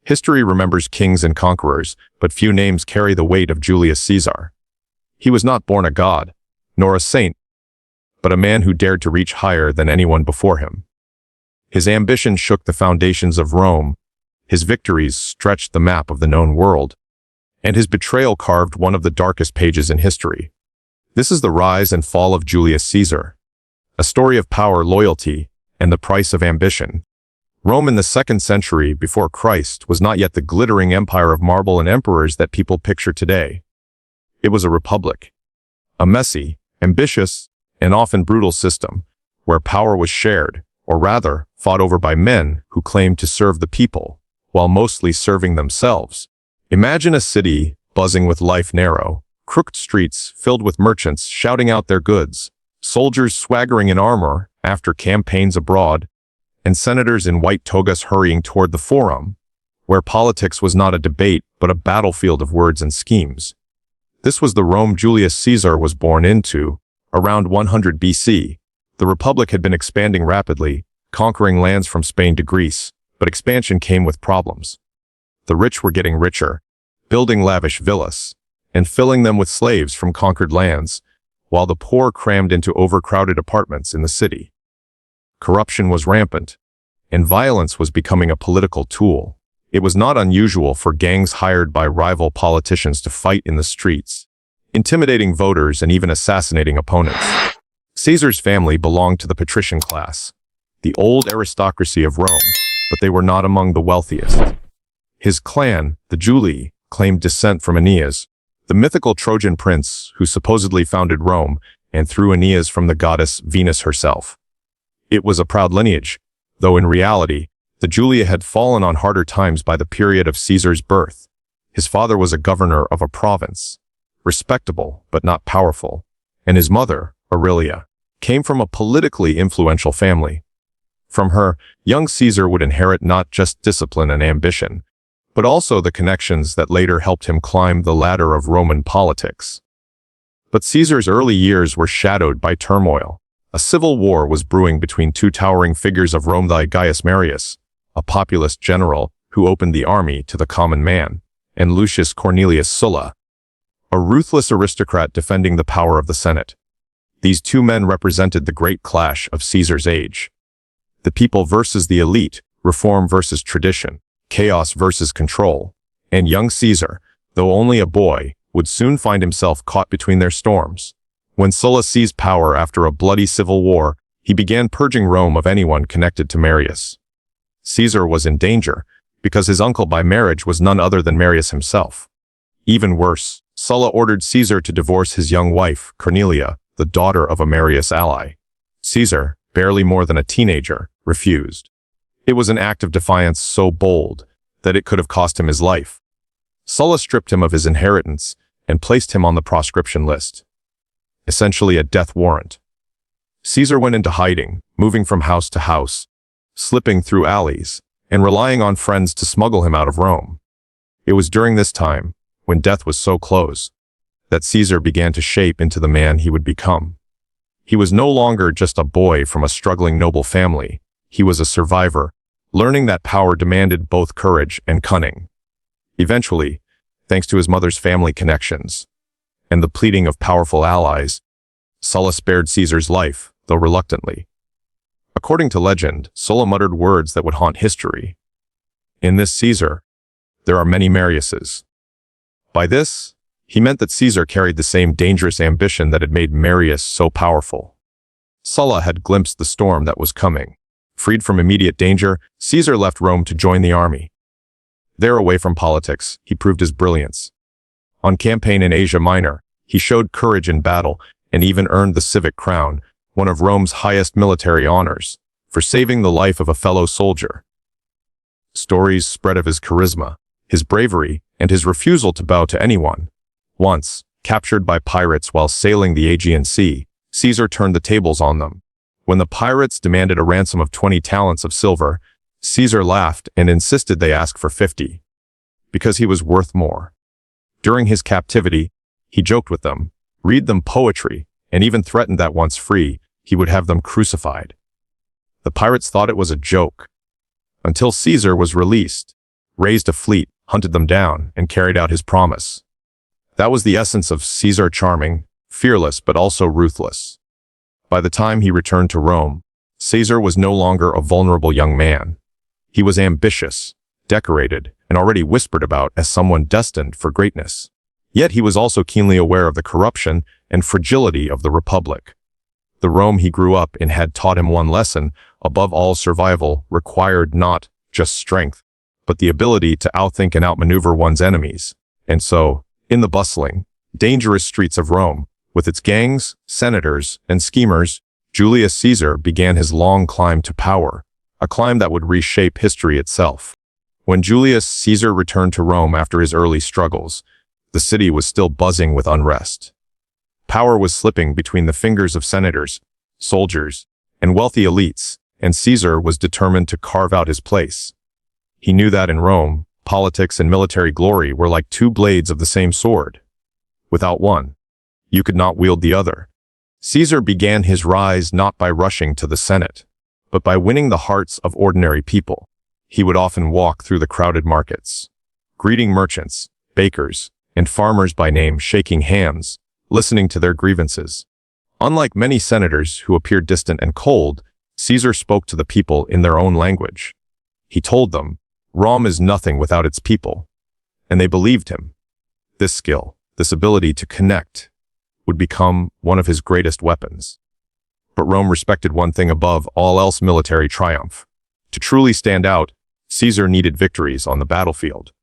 History remembers kings and conquerors, but few names carry the weight of Julius Caesar. He was not born a god, nor a saint, but a man who dared to reach higher than anyone before him. His ambition shook the foundations of Rome, his victories stretched the map of the known world, and his betrayal carved one of the darkest pages in history. This is the rise and fall of Julius Caesar, a story of power, loyalty, and the price of ambition. Rome in the 2nd century before Christ was not yet the glittering empire of marble and emperors that people picture today. It was a republic, a messy, ambitious, and often brutal system, where power was shared, or rather, fought over by men who claimed to serve the people, while mostly serving themselves. Imagine a city buzzing with life, narrow, crooked streets filled with merchants shouting out their goods, soldiers swaggering in armor after campaigns abroad, and senators in white togas hurrying toward the forum, where politics was not a debate but a battlefield of words and schemes. This was the Rome Julius Caesar was born into, around 100 BC. The Republic had been expanding rapidly, conquering lands from Spain to Greece, but expansion came with problems. The rich were getting richer, building lavish villas, and filling them with slaves from conquered lands, while the poor crammed into overcrowded apartments in the city. Corruption was rampant, and violence was becoming a political tool. It was not unusual for gangs hired by rival politicians to fight in the streets, intimidating voters and even assassinating opponents. Caesar's family belonged to the patrician class, the old aristocracy of Rome, but they were not among the wealthiest. His clan, the Julii, claimed descent from Aeneas, the mythical Trojan prince who supposedly founded Rome, and through Aeneas from the goddess Venus herself. It was a proud lineage, though in reality, the Julii had fallen on harder times by the period of Caesar's birth. His father was a governor of a province, respectable but not powerful, and his mother, Aurelia, came from a politically influential family. From her, young Caesar would inherit not just discipline and ambition, but also the connections that later helped him climb the ladder of Roman politics. But Caesar's early years were shadowed by turmoil. A civil war was brewing between two towering figures of Rome, the Gaius Marius, a populist general who opened the army to the common man, and Lucius Cornelius Sulla, a ruthless aristocrat defending the power of the Senate. These two men represented the great clash of Caesar's age. The people versus the elite, reform versus tradition, chaos versus control, and young Caesar, though only a boy, would soon find himself caught between their storms. When Sulla seized power after a bloody civil war, he began purging Rome of anyone connected to Marius. Caesar was in danger, because his uncle by marriage was none other than Marius himself. Even worse, Sulla ordered Caesar to divorce his young wife, Cornelia, the daughter of a Marius ally. Caesar, barely more than a teenager, refused. It was an act of defiance so bold that it could have cost him his life. Sulla stripped him of his inheritance and placed him on the proscription list, essentially a death warrant. Caesar went into hiding, moving from house to house, slipping through alleys, and relying on friends to smuggle him out of Rome. It was during this time, when death was so close, that Caesar began to shape into the man he would become. He was no longer just a boy from a struggling noble family. He was a survivor, learning that power demanded both courage and cunning. Eventually, thanks to his mother's family connections and the pleading of powerful allies, Sulla spared Caesar's life, though reluctantly. According to legend, Sulla muttered words that would haunt history. In this Caesar, there are many Mariuses. By this, he meant that Caesar carried the same dangerous ambition that had made Marius so powerful. Sulla had glimpsed the storm that was coming. Freed from immediate danger, Caesar left Rome to join the army. There, away from politics, he proved his brilliance. On campaign in Asia Minor, he showed courage in battle and even earned the civic crown, one of Rome's highest military honors, for saving the life of a fellow soldier. Stories spread of his charisma, his bravery, and his refusal to bow to anyone. Once, captured by pirates while sailing the Aegean Sea, Caesar turned the tables on them. When the pirates demanded a ransom of 20 talents of silver, Caesar laughed and insisted they ask for 50, because he was worth more. During his captivity, he joked with them, read them poetry, and even threatened that once free, he would have them crucified. The pirates thought it was a joke, until Caesar was released, raised a fleet, hunted them down, and carried out his promise. That was the essence of Caesar: charming, fearless, but also ruthless. By the time he returned to Rome, Caesar was no longer a vulnerable young man. He was ambitious, decorated, and already whispered about as someone destined for greatness. Yet he was also keenly aware of the corruption and fragility of the Republic. The Rome he grew up in had taught him one lesson: above all, survival required not just strength, but the ability to outthink and outmaneuver one's enemies. And so, in the bustling, dangerous streets of Rome, with its gangs, senators, and schemers, Julius Caesar began his long climb to power, a climb that would reshape history itself. When Julius Caesar returned to Rome after his early struggles, the city was still buzzing with unrest. Power was slipping between the fingers of senators, soldiers, and wealthy elites, and Caesar was determined to carve out his place. He knew that in Rome, politics and military glory were like two blades of the same sword. Without one, you could not wield the other. Caesar began his rise not by rushing to the Senate, but by winning the hearts of ordinary people. He would often walk through the crowded markets, greeting merchants, bakers, and farmers by name, shaking hands, listening to their grievances. Unlike many senators who appeared distant and cold, Caesar spoke to the people in their own language. He told them, "Rome is nothing without its people," and they believed him. This skill, this ability to connect, would become one of his greatest weapons. But Rome respected one thing above all else: military triumph. To truly stand out, Caesar needed victories on the battlefield.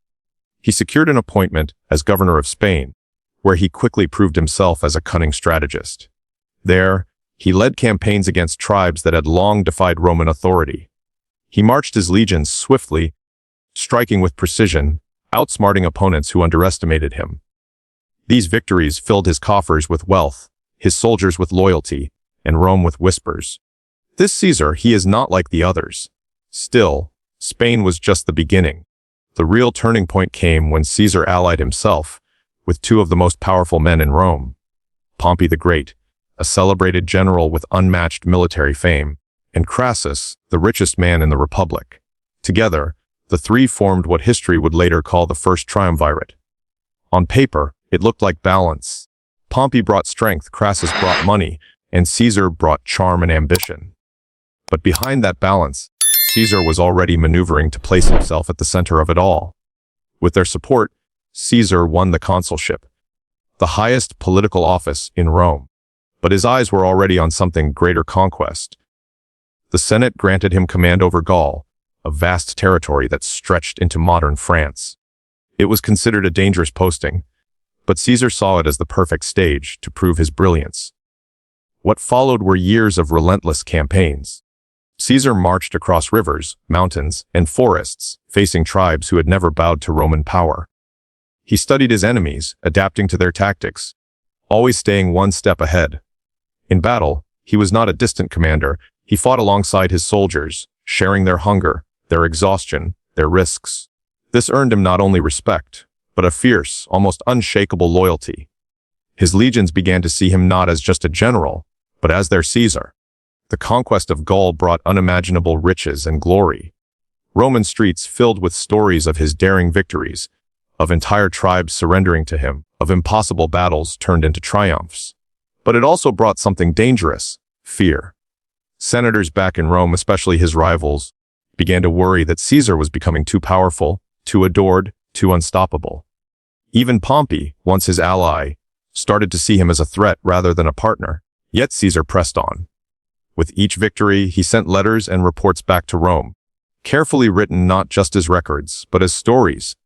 He secured an appointment as governor of Spain, where he quickly proved himself as a cunning strategist. There, he led campaigns against tribes that had long defied Roman authority. He marched his legions swiftly, striking with precision, outsmarting opponents who underestimated him. These victories filled his coffers with wealth, his soldiers with loyalty, and Rome with whispers. This Caesar, he is not like the others. Still, Spain was just the beginning. The real turning point came when Caesar allied himself with two of the most powerful men in Rome: Pompey the Great, a celebrated general with unmatched military fame, and Crassus, the richest man in the Republic. Together, the three formed what history would later call the First Triumvirate. On paper, it looked like balance. Pompey brought strength, Crassus brought money, and Caesar brought charm and ambition. But behind that balance, Caesar was already maneuvering to place himself at the center of it all. With their support, Caesar won the consulship, the highest political office in Rome. But his eyes were already on something greater: conquest. The Senate granted him command over Gaul, a vast territory that stretched into modern France. It was considered a dangerous posting, but Caesar saw it as the perfect stage to prove his brilliance. What followed were years of relentless campaigns. Caesar marched across rivers, mountains, and forests, facing tribes who had never bowed to Roman power. He studied his enemies, adapting to their tactics, always staying one step ahead. In battle, he was not a distant commander. He fought alongside his soldiers, sharing their hunger, their exhaustion, their risks. This earned him not only respect, but a fierce, almost unshakable loyalty. His legions began to see him not as just a general, but as their Caesar. The conquest of Gaul brought unimaginable riches and glory. Roman streets filled with stories of his daring victories, of entire tribes surrendering to him, of impossible battles turned into triumphs. But it also brought something dangerous: fear. Senators back in Rome, especially his rivals, began to worry that Caesar was becoming too powerful, too adored, too unstoppable. Even Pompey, once his ally, started to see him as a threat rather than a partner. Yet Caesar pressed on. With each victory, he sent letters and reports back to Rome, carefully written not just as records, but as stories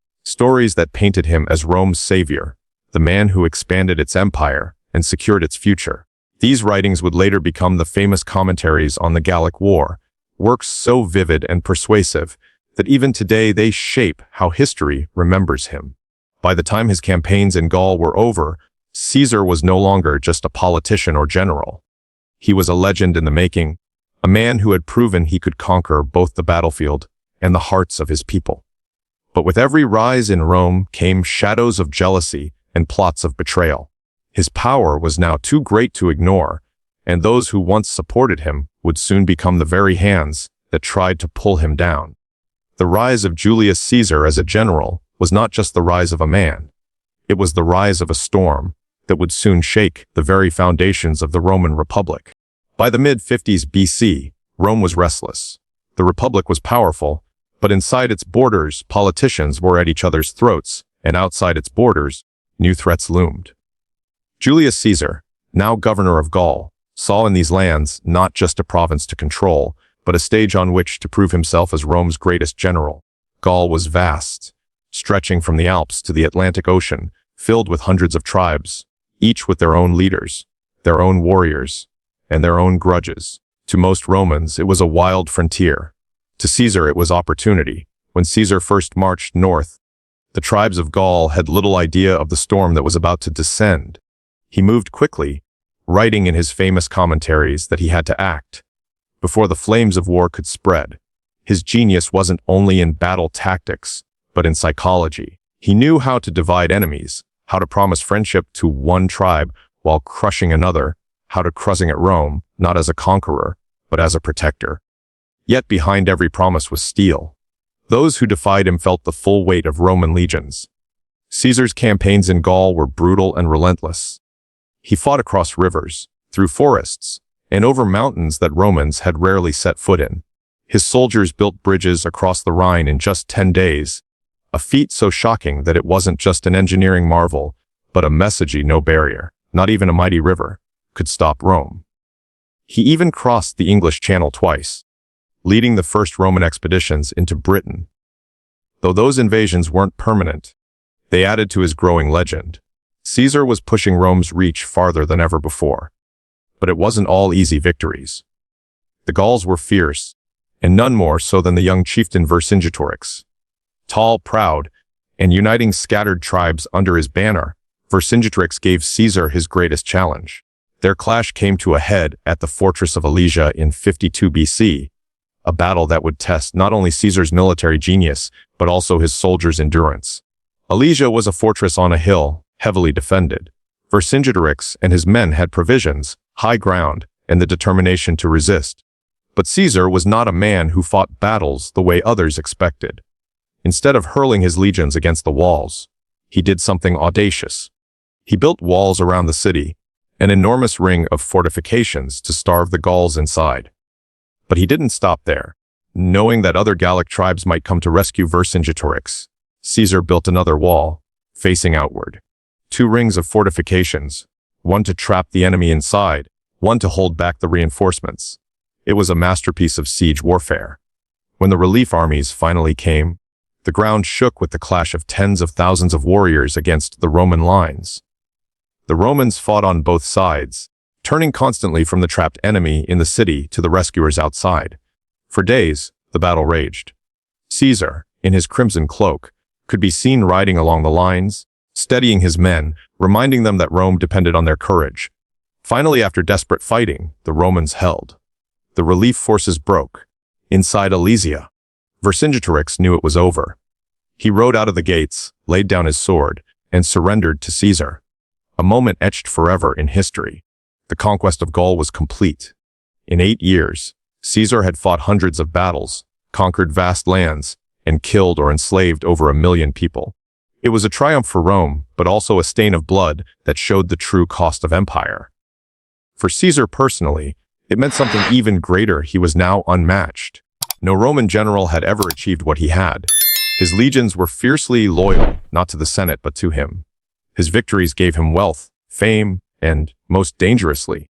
that painted him as Rome's savior, the man who expanded its empire and secured its future. These writings would later become the famous commentaries on the Gallic War, works so vivid and persuasive that even today they shape how history remembers him. By the time his campaigns in Gaul were over, Caesar was no longer just a politician or general. He was a legend in the making, a man who had proven he could conquer both the battlefield and the hearts of his people. But with every rise in Rome came shadows of jealousy and plots of betrayal. His power was now too great to ignore, and those who once supported him would soon become the very hands that tried to pull him down. The rise of Julius Caesar as a general was not just the rise of a man. It was the rise of a storm that would soon shake the very foundations of the Roman Republic. By the mid-50s BC, Rome was restless. The Republic was powerful, but inside its borders, politicians were at each other's throats, and outside its borders, new threats loomed. Julius Caesar, now governor of Gaul, saw in these lands not just a province to control, but a stage on which to prove himself as Rome's greatest general. Gaul was vast, stretching from the Alps to the Atlantic Ocean, filled with hundreds of tribes, each with their own leaders, their own warriors, and their own grudges. To most Romans, it was a wild frontier. To Caesar, it was opportunity. When Caesar first marched north, the tribes of Gaul had little idea of the storm that was about to descend. He moved quickly, writing in his famous commentaries that he had to act before the flames of war could spread. His genius wasn't only in battle tactics, but in psychology. He knew how to divide enemies, how to promise friendship to one tribe while crushing another, how to cruising at Rome, not as a conqueror, but as a protector. Yet behind every promise was steel. Those who defied him felt the full weight of Roman legions. Caesar's campaigns in Gaul were brutal and relentless. He fought across rivers, through forests, and over mountains that Romans had rarely set foot in. His soldiers built bridges across the Rhine in just 10 days, a feat so shocking that it wasn't just an engineering marvel, but a message no barrier, not even a mighty river, could stop Rome. He even crossed the English Channel twice, leading the first Roman expeditions into Britain. Though those invasions weren't permanent, they added to his growing legend. Caesar was pushing Rome's reach farther than ever before. But it wasn't all easy victories. The Gauls were fierce, and none more so than the young chieftain Vercingetorix. Tall, proud, and uniting scattered tribes under his banner, Vercingetorix gave Caesar his greatest challenge. Their clash came to a head at the fortress of Alesia in 52 BC, a battle that would test not only Caesar's military genius, but also his soldiers' endurance. Alesia was a fortress on a hill, heavily defended. Vercingetorix and his men had provisions, high ground, and the determination to resist. But Caesar was not a man who fought battles the way others expected. Instead of hurling his legions against the walls, he did something audacious. He built walls around the city, an enormous ring of fortifications to starve the Gauls inside. But he didn't stop there. Knowing that other Gallic tribes might come to rescue Vercingetorix, Caesar built another wall, facing outward. 2 rings of fortifications, one to trap the enemy inside, one to hold back the reinforcements. It was a masterpiece of siege warfare. When the relief armies finally came, the ground shook with the clash of tens of thousands of warriors against the Roman lines. The Romans fought on both sides, turning constantly from the trapped enemy in the city to the rescuers outside. For days, the battle raged. Caesar, in his crimson cloak, could be seen riding along the lines, steadying his men, reminding them that Rome depended on their courage. Finally, after desperate fighting, the Romans held. The relief forces broke. Inside Alesia, Vercingetorix knew it was over. He rode out of the gates, laid down his sword, and surrendered to Caesar. A moment etched forever in history. The conquest of Gaul was complete. In 8 years, Caesar had fought hundreds of battles, conquered vast lands, and killed or enslaved over 1 million people. It was a triumph for Rome, but also a stain of blood that showed the true cost of empire. For Caesar personally, it meant something even greater. He was now unmatched. No Roman general had ever achieved what he had. His legions were fiercely loyal, not to the Senate, but to him. His victories gave him wealth, fame, and, most dangerously,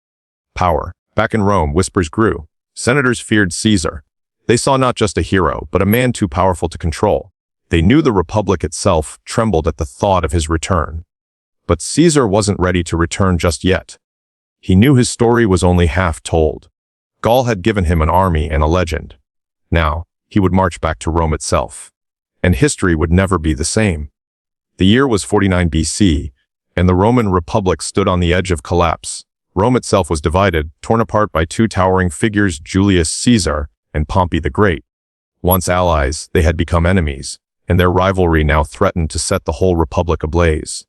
power. Back in Rome, whispers grew. Senators feared Caesar. They saw not just a hero, but a man too powerful to control. They knew the Republic itself trembled at the thought of his return. But Caesar wasn't ready to return just yet. He knew his story was only half told. Gaul had given him an army and a legend. Now, he would march back to Rome itself. And history would never be the same. The year was 49 BC, and the Roman Republic stood on the edge of collapse. Rome itself was divided, torn apart by 2 towering figures, Julius Caesar and Pompey the Great. Once allies, they had become enemies, and their rivalry now threatened to set the whole republic ablaze.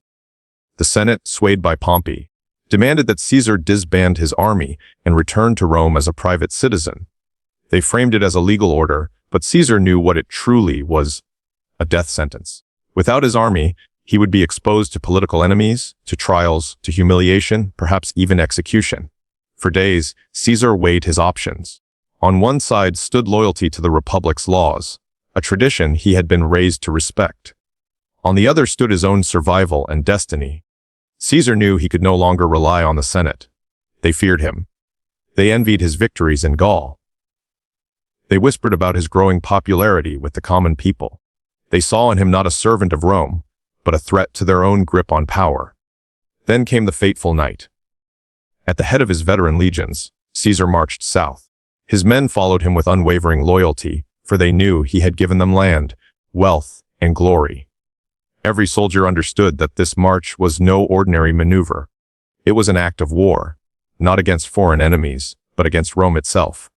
The Senate, swayed by Pompey, demanded that Caesar disband his army and return to Rome as a private citizen. They framed it as a legal order, But Caesar knew what it truly was: a death sentence. Without his army, he would be exposed to political enemies, to trials, to humiliation, perhaps even execution. For days, Caesar weighed his options. On one side stood loyalty to the Republic's laws, a tradition he had been raised to respect. On the other stood his own survival and destiny. Caesar knew he could no longer rely on the Senate. They feared him. They envied his victories in Gaul. They whispered about his growing popularity with the common people. They saw in him not a servant of Rome, but a threat to their own grip on power. Then came the fateful night. At the head of his veteran legions, Caesar marched south. His men followed him with unwavering loyalty, for they knew he had given them land, wealth, and glory. Every soldier understood that this march was no ordinary maneuver. It was an act of war, not against foreign enemies, but against Rome itself.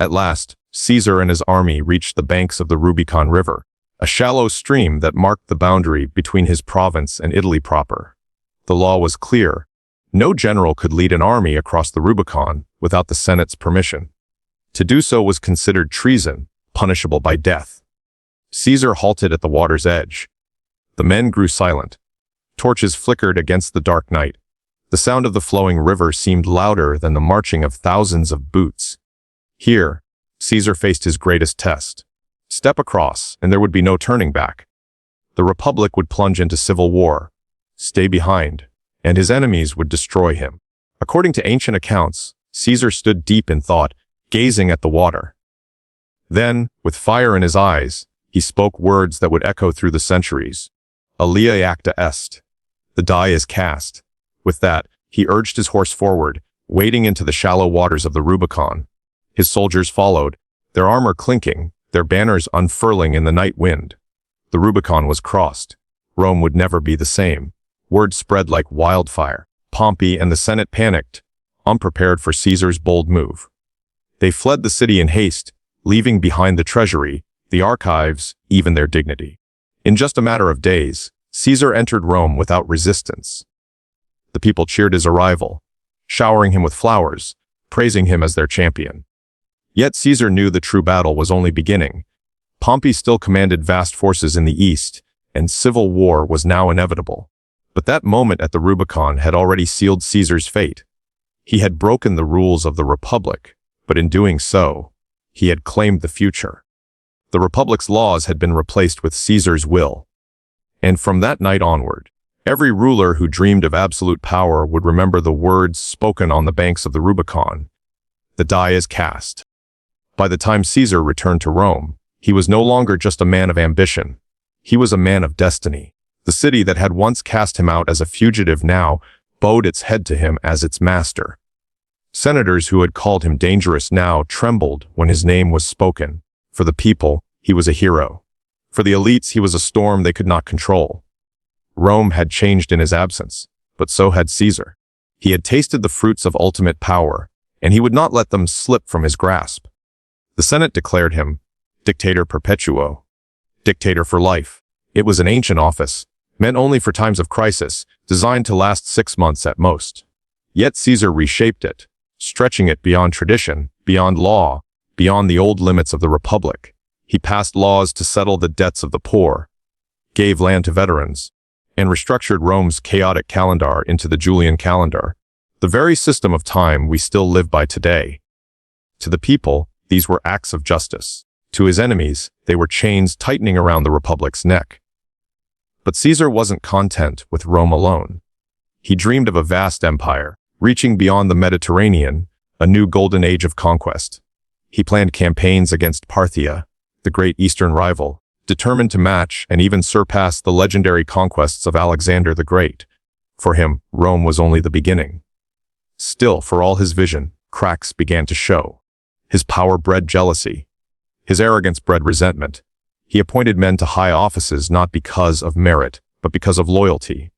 At last, Caesar and his army reached the banks of the Rubicon River, a shallow stream that marked the boundary between his province and Italy proper. The law was clear. No general could lead an army across the Rubicon without the Senate's permission. To do so was considered treason, punishable by death. Caesar halted at the water's edge. The men grew silent. Torches flickered against the dark night. The sound of the flowing river seemed louder than the marching of thousands of boots. Here, Caesar faced his greatest test. Step across, and there would be no turning back. The Republic would plunge into civil war. Stay behind, and his enemies would destroy him. According to ancient accounts, Caesar stood deep in thought, gazing at the water. Then, with fire in his eyes, he spoke words that would echo through the centuries. Alia acta est. The die is cast. With that, he urged his horse forward, wading into the shallow waters of the Rubicon. His soldiers followed, their armor clinking, their banners unfurling in the night wind. The Rubicon was crossed. Rome would never be the same. Word spread like wildfire. Pompey and the Senate panicked, unprepared for Caesar's bold move. They fled the city in haste, leaving behind the treasury, the archives, even their dignity. In just a matter of days, Caesar entered Rome without resistance. The people cheered his arrival, showering him with flowers, praising him as their champion. Yet Caesar knew the true battle was only beginning. Pompey still commanded vast forces in the east, and civil war was now inevitable. But that moment at the Rubicon had already sealed Caesar's fate. He had broken the rules of the Republic, but in doing so, he had claimed the future. The Republic's laws had been replaced with Caesar's will. And from that night onward, every ruler who dreamed of absolute power would remember the words spoken on the banks of the Rubicon. The die is cast. By the time Caesar returned to Rome, he was no longer just a man of ambition. He was a man of destiny. The city that had once cast him out as a fugitive now bowed its head to him as its master. Senators who had called him dangerous now trembled when his name was spoken. For the people, he was a hero. For the elites, he was a storm they could not control. Rome had changed in his absence, but so had Caesar. He had tasted the fruits of ultimate power, and he would not let them slip from his grasp. The Senate declared him dictator perpetuo, dictator for life. It was an ancient office, meant only for times of crisis, designed to last 6 months at most. Yet Caesar reshaped it, stretching it beyond tradition, beyond law, beyond the old limits of the Republic. He passed laws to settle the debts of the poor, gave land to veterans, and restructured Rome's chaotic calendar into the Julian calendar, the very system of time we still live by today. To the people, these were acts of justice. To his enemies, they were chains tightening around the Republic's neck. But Caesar wasn't content with Rome alone. He dreamed of a vast empire, reaching beyond the Mediterranean, a new golden age of conquest. He planned campaigns against Parthia, the great eastern rival, determined to match and even surpass the legendary conquests of Alexander the Great. For him, Rome was only the beginning. Still, for all his vision, cracks began to show. His power bred jealousy. His arrogance bred resentment. He appointed men to high offices not because of merit, but because of loyalty.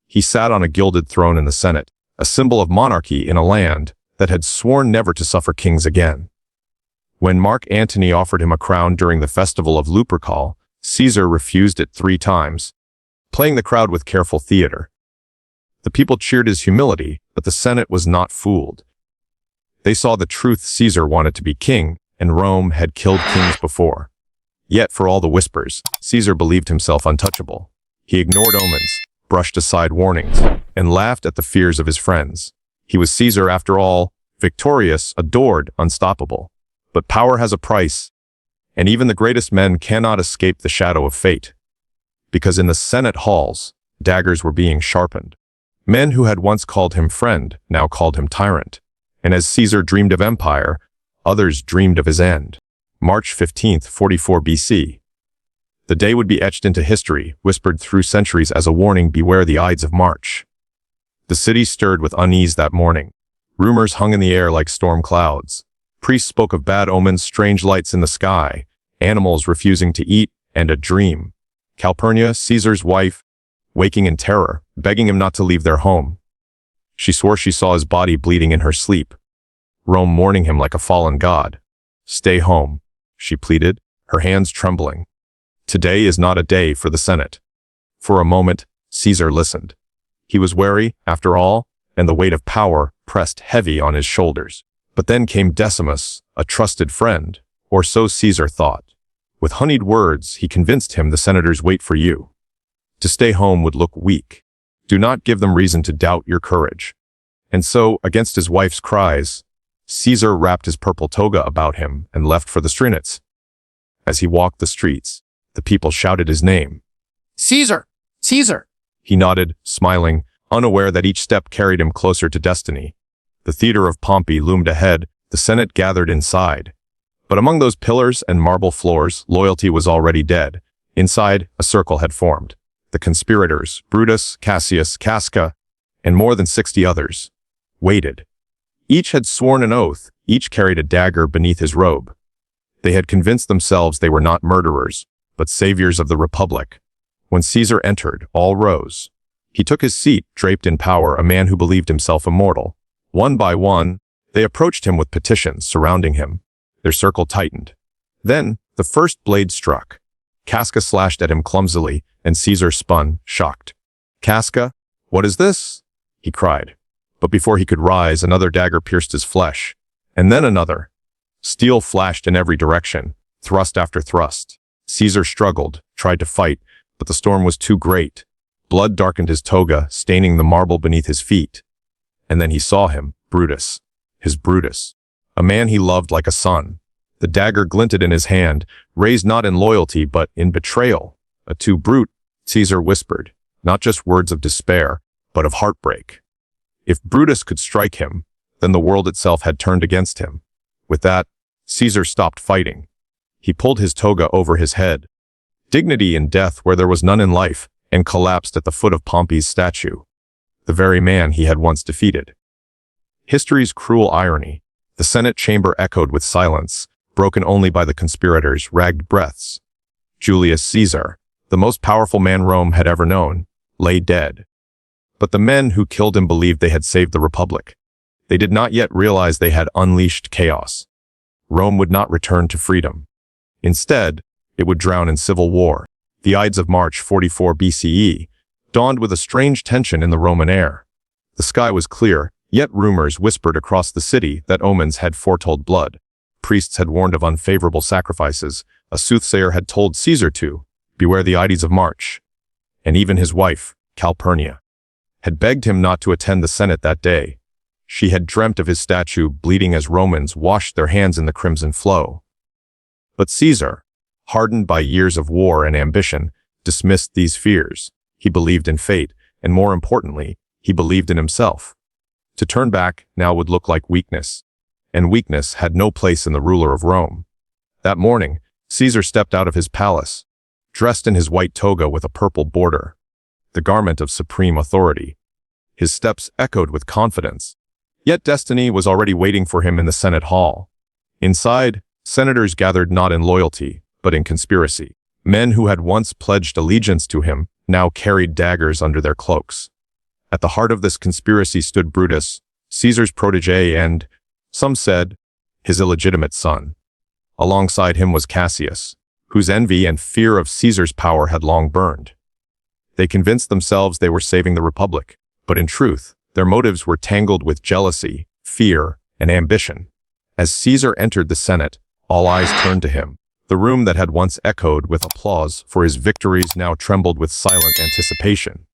He sat on a gilded throne in the Senate, a symbol of monarchy in a land that had sworn never to suffer kings again. When Mark Antony offered him a crown during the festival of Lupercal, Caesar refused it 3 times, playing the crowd with careful theater. The people cheered his humility, but the Senate was not fooled. They saw the truth. Caesar wanted to be king, and Rome had killed kings before. Yet, for all the whispers, Caesar believed himself untouchable. He ignored omens, brushed aside warnings, and laughed at the fears of his friends. He was Caesar after all, victorious, adored, unstoppable. But power has a price, and even the greatest men cannot escape the shadow of fate. Because in the Senate halls, daggers were being sharpened. Men who had once called him friend now called him tyrant. And as Caesar dreamed of empire, others dreamed of his end. March 15th, 44 BC. The day would be etched into history, whispered through centuries as a warning, beware the Ides of March. The city stirred with unease that morning. Rumors hung in the air like storm clouds. Priests spoke of bad omens, strange lights in the sky, animals refusing to eat, and a dream. Calpurnia, Caesar's wife, waking in terror, begging him not to leave their home. She swore she saw his body bleeding in her sleep. Rome mourning him like a fallen god. Stay home, she pleaded, her hands trembling. Today is not a day for the Senate. For a moment, Caesar listened. He was wary, after all, and the weight of power pressed heavy on his shoulders. But then came Decimus, a trusted friend, or so Caesar thought. With honeyed words, he convinced him the senators wait for you. To stay home would look weak. Do not give them reason to doubt your courage. And so, against his wife's cries, Caesar wrapped his purple toga about him and left for the streets. As he walked the streets, the people shouted his name. Caesar! Caesar! He nodded, smiling, unaware that each step carried him closer to destiny. The theater of Pompey loomed ahead, the Senate gathered inside. But among those pillars and marble floors, loyalty was already dead. Inside, a circle had formed. The conspirators, Brutus, Cassius, Casca, and more than 60 others, waited. Each had sworn an oath, each carried a dagger beneath his robe. They had convinced themselves they were not murderers, but saviors of the Republic. When Caesar entered, all rose. He took his seat, draped in power, a man who believed himself immortal. One by one, they approached him with petitions surrounding him. Their circle tightened. Then, the first blade struck. Casca slashed at him clumsily, and Caesar spun, shocked. Casca, what is this? He cried. But before he could rise, another dagger pierced his flesh. And then another. Steel flashed in every direction, thrust after thrust. Caesar struggled, tried to fight, but the storm was too great. Blood darkened his toga, staining the marble beneath his feet. And then he saw him, Brutus. His Brutus. A man he loved like a son. The dagger glinted in his hand, raised not in loyalty but in betrayal. A too brute, Caesar whispered, not just words of despair, but of heartbreak. If Brutus could strike him, then the world itself had turned against him. With that, Caesar stopped fighting. He pulled his toga over his head. Dignity in death where there was none in life, and collapsed at the foot of Pompey's statue. The very man he had once defeated. History's cruel irony. The Senate chamber echoed with silence, broken only by the conspirators' ragged breaths. Julius Caesar, the most powerful man Rome had ever known, lay dead. But the men who killed him believed they had saved the Republic. They did not yet realize they had unleashed chaos. Rome would not return to freedom. Instead, it would drown in civil war. The Ides of March 44 BCE dawned with a strange tension in the Roman air. The sky was clear, yet rumors whispered across the city that omens had foretold blood. Priests had warned of unfavorable sacrifices. A soothsayer had told Caesar to beware the Ides of March. And even his wife, Calpurnia, had begged him not to attend the Senate that day. She had dreamt of his statue bleeding as Romans washed their hands in the crimson flow. But Caesar, hardened by years of war and ambition, dismissed these fears. He believed in fate, and more importantly, he believed in himself. To turn back now would look like weakness, and weakness had no place in the ruler of Rome. That morning, Caesar stepped out of his palace, dressed in his white toga with a purple border, the garment of supreme authority. His steps echoed with confidence. Yet destiny was already waiting for him in the Senate hall. Inside, senators gathered not in loyalty, but in conspiracy. Men who had once pledged allegiance to him now carried daggers under their cloaks. At the heart of this conspiracy stood Brutus, Caesar's protege and, some said, his illegitimate son. Alongside him was Cassius, whose envy and fear of Caesar's power had long burned. They convinced themselves they were saving the Republic, but in truth, their motives were tangled with jealousy, fear, and ambition. As Caesar entered the Senate, All eyes turned to him. The room that had once echoed with applause for his victories now trembled with silent anticipation.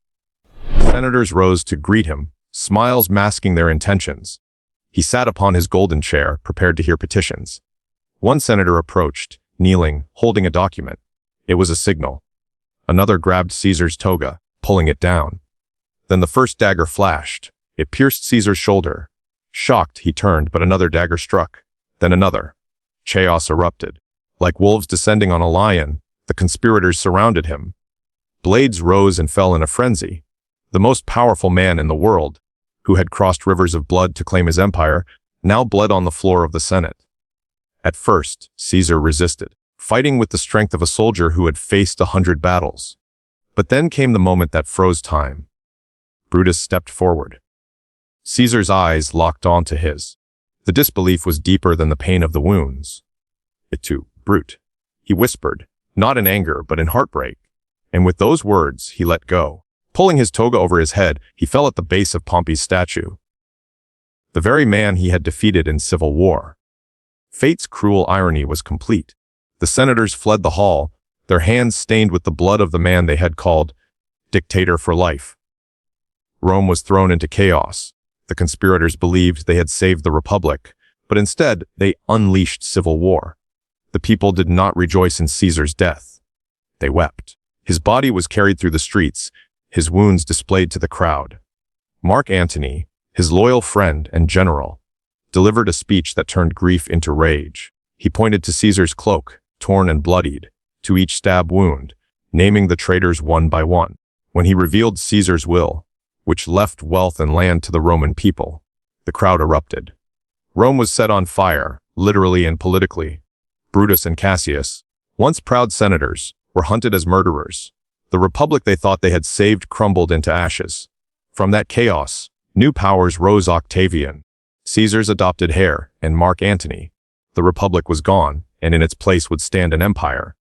Senators rose to greet him, smiles masking their intentions. He sat upon his golden chair, prepared to hear petitions. One senator approached, kneeling, holding a document. It was a signal. Another grabbed Caesar's toga, pulling it down. Then the first dagger flashed. It pierced Caesar's shoulder. Shocked, he turned, but another dagger struck. Then another. Chaos erupted. Like wolves descending on a lion, the conspirators surrounded him. Blades rose and fell in a frenzy. The most powerful man in the world, who had crossed rivers of blood to claim his empire, now bled on the floor of the Senate. At first, Caesar resisted, fighting with the strength of a soldier who had faced 100 battles. But then came the moment that froze time. Brutus stepped forward. Caesar's eyes locked onto his. The disbelief was deeper than the pain of the wounds. "It too, brute," he whispered, not in anger but in heartbreak. And with those words, he let go. Pulling his toga over his head, he fell at the base of Pompey's statue. The very man he had defeated in civil war. Fate's cruel irony was complete. The senators fled the hall, their hands stained with the blood of the man they had called dictator for life. Rome was thrown into chaos. The conspirators believed they had saved the Republic, but instead they unleashed civil war. The people did not rejoice in Caesar's death. They wept. His body was carried through the streets, his wounds displayed to the crowd. Mark Antony, his loyal friend and general, delivered a speech that turned grief into rage. He pointed to Caesar's cloak, torn and bloodied, to each stab wound, naming the traitors one by one. When he revealed Caesar's will, which left wealth and land to the Roman people, the crowd erupted. Rome was set on fire, literally and politically. Brutus and Cassius, once proud senators, were hunted as murderers. The republic they thought they had saved crumbled into ashes. From that chaos, new powers rose: Octavian, Caesar's adopted heir, and Mark Antony. The republic was gone, and in its place would stand an empire.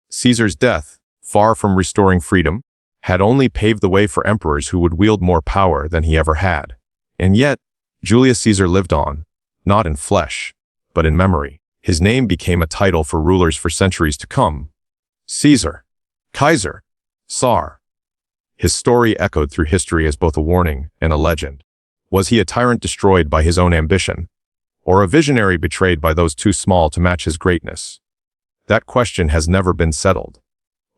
Caesar's death, far from restoring freedom, had only paved the way for emperors who would wield more power than he ever had. And yet, Julius Caesar lived on, not in flesh, but in memory. His name became a title for rulers for centuries to come. Caesar, Kaiser, Tsar. His story echoed through history as both a warning and a legend. Was he a tyrant destroyed by his own ambition, or a visionary betrayed by those too small to match his greatness? That question has never been settled.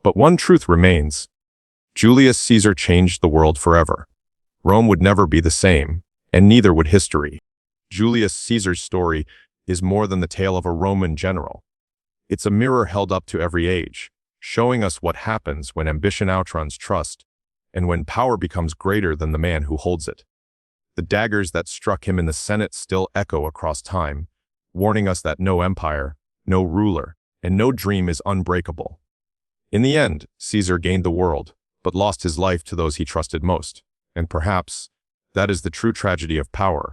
But one truth remains. Julius Caesar changed the world forever. Rome would never be the same, and neither would history. Julius Caesar's story is more than the tale of a Roman general. It's a mirror held up to every age, showing us what happens when ambition outruns trust, and when power becomes greater than the man who holds it. The daggers that struck him in the Senate still echo across time, warning us that no empire, no ruler, and no dream is unbreakable. In the end, Caesar gained the world, but lost his life to those he trusted most. And perhaps, that is the true tragedy of power.